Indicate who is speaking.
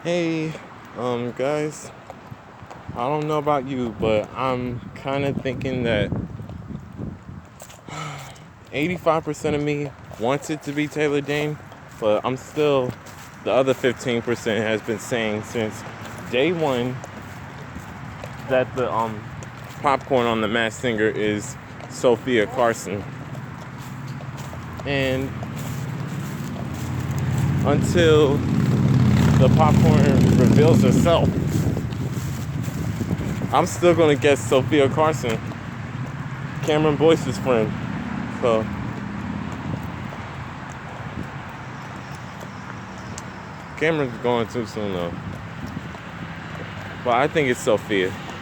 Speaker 1: Hey, guys, I don't know about you, but I'm kind of thinking that 85% of me wants it to be Taylor Dane, but the other 15% has been saying since day one that the popcorn on the Masked Singer is Sofia Carson. And until the popcorn reveals herself, I'm still gonna guess Sofia Carson, Cameron Boyce's friend. So Cameron's going too soon though. But I think it's Sophia.